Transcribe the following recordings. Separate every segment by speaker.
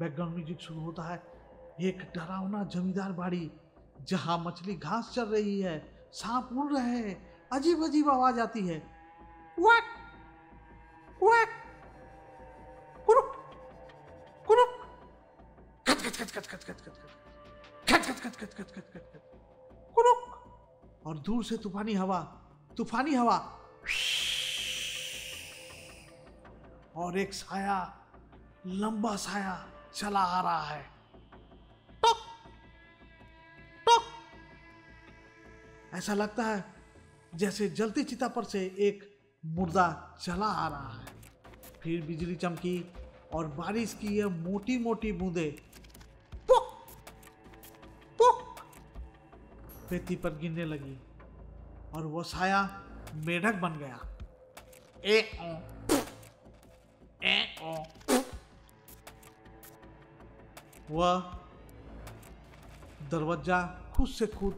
Speaker 1: Background music शुरू होता है। एक डरावना जमींदार बाड़ी जहां मछली घास चल रही है, सांप उड़ रहे हैं, अजीब अजीब आवाज आती है। क्वैक क्वैक कुरुक कुरुक खच खच खच खच खच खच खच खच खच खच खच खच खच खच खच कुरुक। और दूर से तूफानी हवा और एक साया, लंबा साया चला आ रहा है। टक टक। ऐसा लगता है जैसे जलती चिता पर से एक मुर्दा चला आ रहा है। फिर बिजली चमकी और बारिश की यह मोटी मोटी बूंदें पुक पुक पेटी पर गिरने लगी और वो साया मेढक बन गया। वह दरवाजा खुद से खुद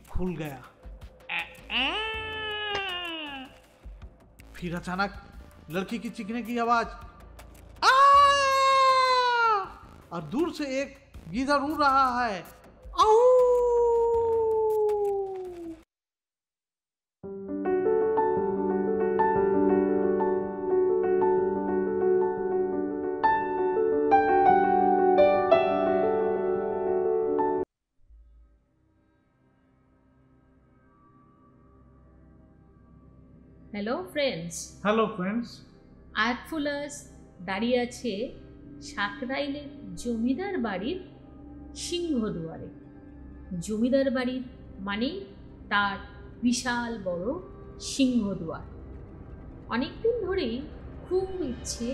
Speaker 1: खुल गया। फिर अचानक लड़की की चीखने की आवाज और दूर से एक गीदड़ उड़ रहा है।
Speaker 2: হ্যালো ফ্রেন্ডস, আর্টফুলার্স দাঁড়িয়ে আছে সাকরাইলের জমিদার বাড়ির সিংহদুয়ারে। জমিদার বাড়ির মানে তার বিশাল বড় সিংহদুয়ার। অনেকদিন ধরেই খুব ইচ্ছে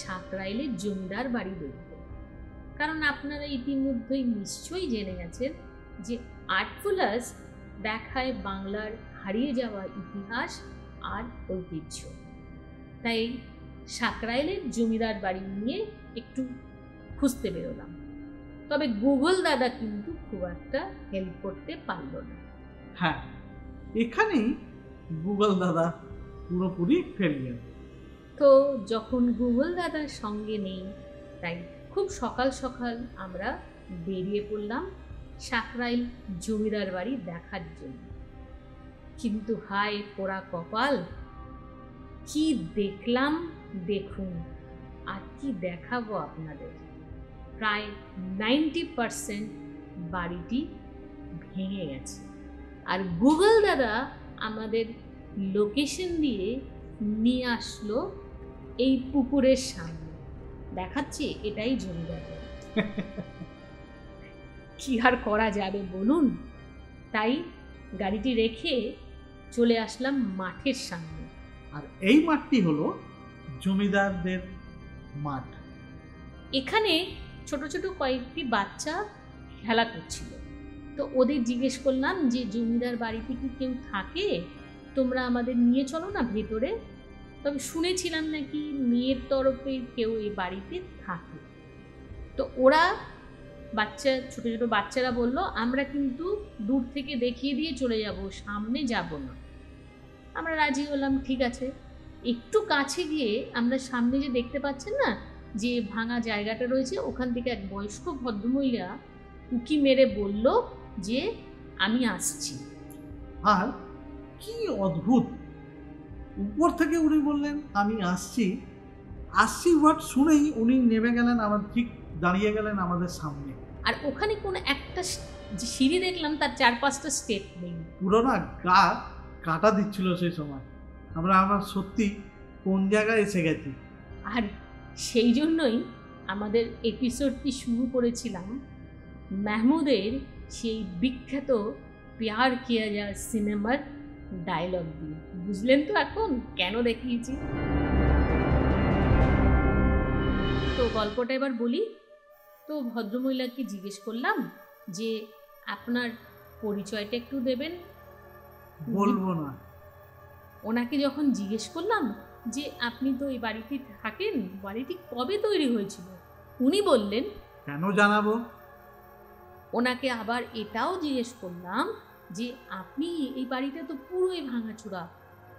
Speaker 2: সাকরাইলের জমিদার বাড়ি দেখতে, কারণ আপনারা ইতিমধ্যেই নিশ্চয়ই জেনে গেছেন যে আর্টফুলার্স দেখায় বাংলার হারিয়ে যাওয়া ইতিহাস আর ঐতিহ্য। তাই সাকরাইলের জমিদার বাড়ি নিয়ে একটু খুঁজতে বেরোলাম। তবে গুগল দাদা কিন্তু খুব একটা হেল্প করতে পারল না।
Speaker 1: হ্যাঁ, এখানেই গুগল দাদা পুরোপুরি ফেলিয়ার।
Speaker 2: তো যখন গুগল দাদার সঙ্গে নেই, তাই খুব সকাল সকাল আমরা বেরিয়ে পড়লাম সাকরাইল জমিদার বাড়ি দেখার জন্য। কিন্তু হায় পোড়া কপাল, কি দেখলাম দেখুন, আর কি দেখাবো আপনাদের। প্রায় 90% বাড়িটি ভেঙে গেছে, আর গুগল দাদা আমাদের লোকেশন দিয়ে নিয়ে আসলো এই পুকুরের সামনে। দেখাচ্ছে এটাই জমিদার বাড়ি। কি আর করা যাবে বলুন। তাই গাড়িটি রেখে চলে আসলাম মাঠের সামনে।
Speaker 1: আর এই মাঠটি হলো জমিদারদের মাঠ।
Speaker 2: এখানে ছোট ছোট কয়েকটি বাচ্চা খেলা করছিল। তো ওদের জিজ্ঞেস করলাম যে জমিদার বাড়িতে কি কেউ থাকে, তোমরা আমাদের নিয়ে চলো না ভেতরে। তবে শুনেছিলাম নাকি মেয়ের তরফে কেউ এই বাড়িতে থাকে। তো ওরা ছোট ছোট বাচ্চারা বলল, আমরা কিন্তু দূর থেকে দেখিয়ে দিয়ে চলে যাব, সামনে যাব না। আমরা রাজি হলাম, ঠিক আছে। একটু কাছে গিয়ে আমরা সামনে যে দেখতে পাচ্ছেন না যে ভাঙা জায়গাটা রয়েছে, ওখান থেকে এক বয়স্ক ভদ্রমহিলা উকি মেরে বলল যে আমি আসছি।
Speaker 1: আর কি অদ্ভুত, উপর থেকে উনি বললেন আমি আসছি। ওয়ার্ড শুনেই উনি নেমে গেলেন, আমাদের ঠিক দাঁড়িয়ে গেলেন আমাদের সামনে।
Speaker 2: আর ওখানে কোনো একটা যে সিঁড়ি দেখলাম তার 4-5টা স্টেপ নেই।
Speaker 1: পুরো না গা কাটা দিচ্ছিল সেই সময়। আমরা সত্যি কোন জায়গায় এসে গেছি।
Speaker 2: আর সেই জন্যই আমাদের এপিসোডটি শুরু করেছিলাম মাহমুদের সেই বিখ্যাত প্যার কিয়া যা সিনেমার ডায়লগ দিয়ে। বুঝলেন তো এখন কেন দেখিয়েছি? তো গল্পটা এবার বলি। তো ভদ্রমহিলাকে জিজ্ঞেস করলাম যে আপনার পরিচয়টা একটু দেবেন।
Speaker 1: বলবো না।
Speaker 2: ওনাকে যখন জিজ্ঞেস করলাম যে আপনি তো এই বাড়িতে থাকেন, বাড়িটি কবে তৈরি হয়েছিল, উনি বললেন
Speaker 1: কেন জানাবো।
Speaker 2: ওনাকে আবার এটাও জিজ্ঞেস করলাম যে আপনি এই বাড়িটা তো পুরোই ভাঙাচোরা,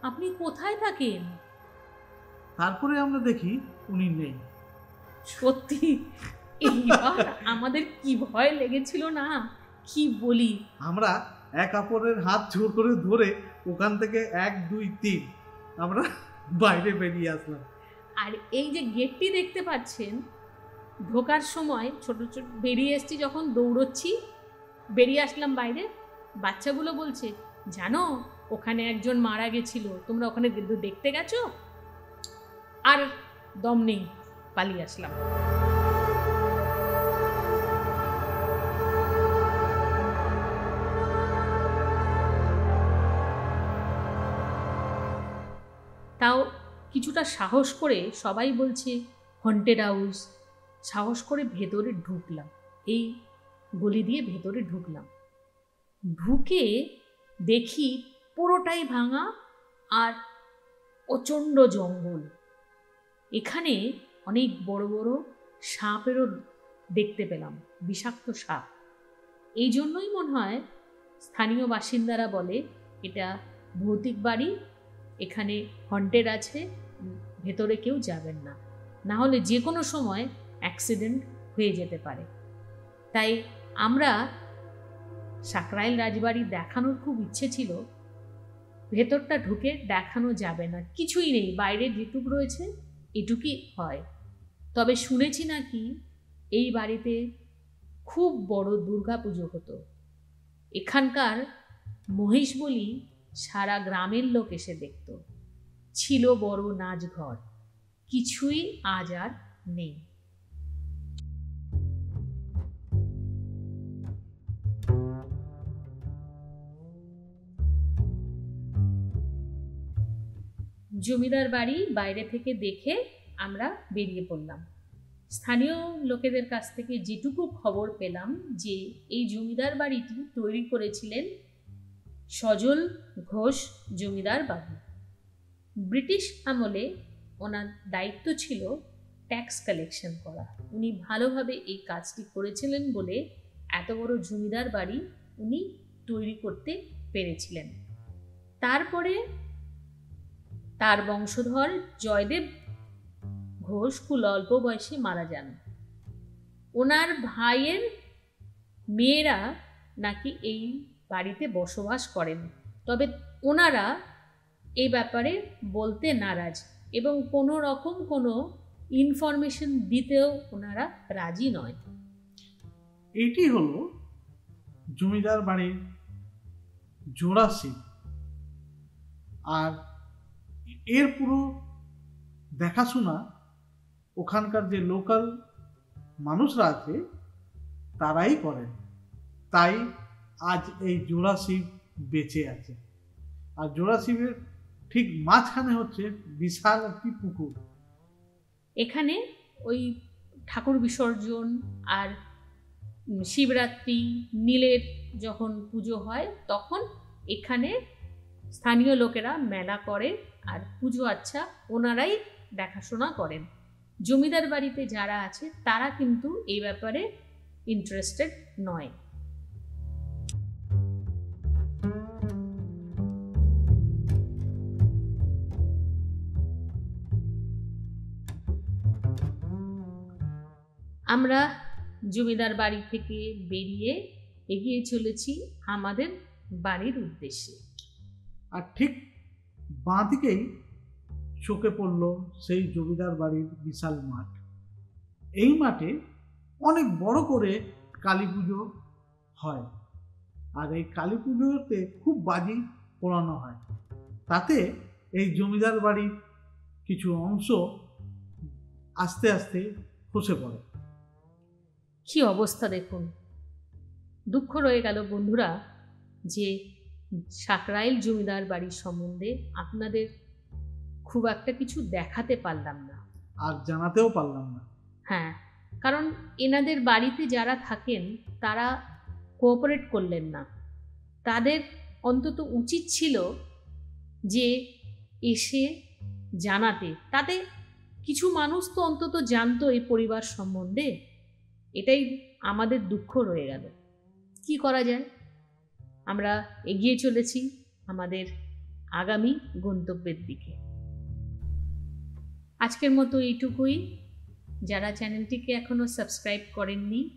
Speaker 2: আপনি কোথায় থাকেন?
Speaker 1: তারপরে আমরা দেখি উনি নেই।
Speaker 2: সত্যি এইবার আমাদের কি ভয় লেগেছিল না, কি বলি।
Speaker 1: আমরা এক অপরের হাত জোর করে ধরে ওখান থেকে 1 2 3 আমরা বাইরে বেরিয়ে আসলাম।
Speaker 2: আর এই যে গেটটি দেখতে পাচ্ছেন, ঢোকার সময় ছোট ছোট বেরিয়ে এসছি, যখন দৌড়চ্ছি বেরিয়ে আসলাম বাইরে, বাচ্চাগুলো বলছে জানো ওখানে একজন মারা গেছিল, তোমরা ওখানে দেখতে গেছো? আর দম নেই, পালিয়ে আসলাম। তাও কিছুটা সাহস করে, সবাই বলছে হন্টেড হাউস, সাহস করে ভেতরে ঢুকলাম। এই গলি দিয়ে ভেতরে ঢুকলাম, ঢুকে দেখি পুরোটাই ভাঙা আর প্রচণ্ড জঙ্গল। এখানে অনেক বড় বড় সাপেরও দেখতে পেলাম, বিষাক্ত সাপ। এই জন্যই মনে হয় স্থানীয় বাসিন্দারা বলে এটা ভৌতিক বাড়ি, এখানে হন্টেড আছে, ভেতরে কেউ যাবেন না, না হলে যে কোনো সময় অ্যাক্সিডেন্ট হয়ে যেতে পারে। তাই আমরা সাকরাইল রাজবাড়ি দেখানোর খুব ইচ্ছে ছিল, ভেতরটা ঢুকে দেখানো যাবে না, কিছুই নেই, বাইরে যেটুক রয়েছে এটুকুই হয়। তবে শুনেছি নাকি এই বাড়িতে খুব বড় দুর্গাপুজো হতো। এখানকার মহিষ বলি সারা গ্রামের লোক এসে দেখত, ছিল বড় নাচঘর, কিছুই আজ আর নেই। জমিদার বাড়ি বাইরে থেকে দেখে আমরা বেরিয়ে পড়লাম। স্থানীয় লোকেদের কাছ থেকে যেটুকু খবর পেলাম যে এই জমিদার বাড়িটি তৈরি করেছিলেন সজল ঘোষ জমিদার বাবু। ব্রিটিশ আমলে ওনার দায়িত্ব ছিল ট্যাক্স কালেকশন করা। উনি ভালোভাবে এই কাজটি করেছিলেন বলে এত বড় জমিদার বাড়ি উনি তৈরি করতে পেরেছিলেন। তারপরে তার বংশধর জয়দেব ঘোষ খুব অল্প বয়সে মারা যান। ওনার ভাইয়ের মেয়েরা নাকি এই বাড়িতে বসবাস করেন, তবে ওনারা এই ব্যাপারে বলতে নারাজ এবং কোনো রকম কোনো ইনফরমেশন দিতেও ওনারা রাজি নয়।
Speaker 1: এটি হলো জমিদার বাড়ির জোড়া শিব, আর এর পুরো দেখাশোনা ওখানকার যে লোকাল মানুষরা আছে তারাই করেন। তাই আজ এই জোড়া শিব বেঁচে আছে। আর জোড়া শিবের ঠিক মাঝখানে হচ্ছে বিশাল একটি পুকুর।
Speaker 2: এখানে ওই ঠাকুর বিসর্জন আর শিবরাত্রি নীলের যখন পুজো হয় তখন এখানে স্থানীয় লোকেরা মেলা করে আর পুজো আচ্ছা ওনারাই দেখাশোনা করেন। জমিদার বাড়িতে যারা আছে তারা কিন্তু এই ব্যাপারে ইন্টারেস্টেড নয়। আমরা জমিদার বাড়ি থেকে বেরিয়ে এগিয়ে চলেছি আমাদের বাড়ির উদ্দেশ্যে।
Speaker 1: আর ঠিক বাঁ দিকেই চোখে পড়ল সেই জমিদার বাড়ির বিশাল মাঠ। এই মাঠে অনেক বড় করে কালী পুজো হয়, আর এই কালী পুজোতে খুব বাজি পোড়ানো হয়। তাতে এই জমিদার বাড়ির কিছু অংশ আস্তে আস্তে খসে পড়ে।
Speaker 2: কি অবস্থা দেখুন, দুঃখ রয়ে গেল বন্ধুরা যে সাকরাইল জমিদার বাড়ির সম্বন্ধে আপনাদের খুব একটা কিছু দেখাতে পারলাম না
Speaker 1: আর জানাতেও পারলাম না।
Speaker 2: হ্যাঁ, কারণ এনাদের বাড়িতে যারা থাকেন তারা কোঅপারেট করলেন না। তাদের অন্তত উচিত ছিল যে এসে জানাতে, তাতে কিছু মানুষ তো অন্তত জানতো এই পরিবার সম্বন্ধে। এটাই আমাদের দুঃখ রয়ে গেল। কি করা যায়, আমরা এগিয়ে চলেছি আমাদের আগামী গন্তব্যের দিকে। আজকের মতো এইটুকুই। যারা চ্যানেলটিকে এখনও সাবস্ক্রাইব করেননি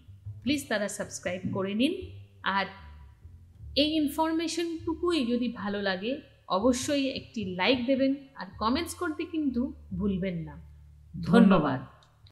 Speaker 2: প্লিজ তারা সাবস্ক্রাইব করে নিন। আর এই ইনফরমেশনটুকুই যদি ভালো লাগে অবশ্যই একটি লাইক দেবেন আর কমেন্টস করতে কিন্তু ভুলবেন না। ধন্যবাদ।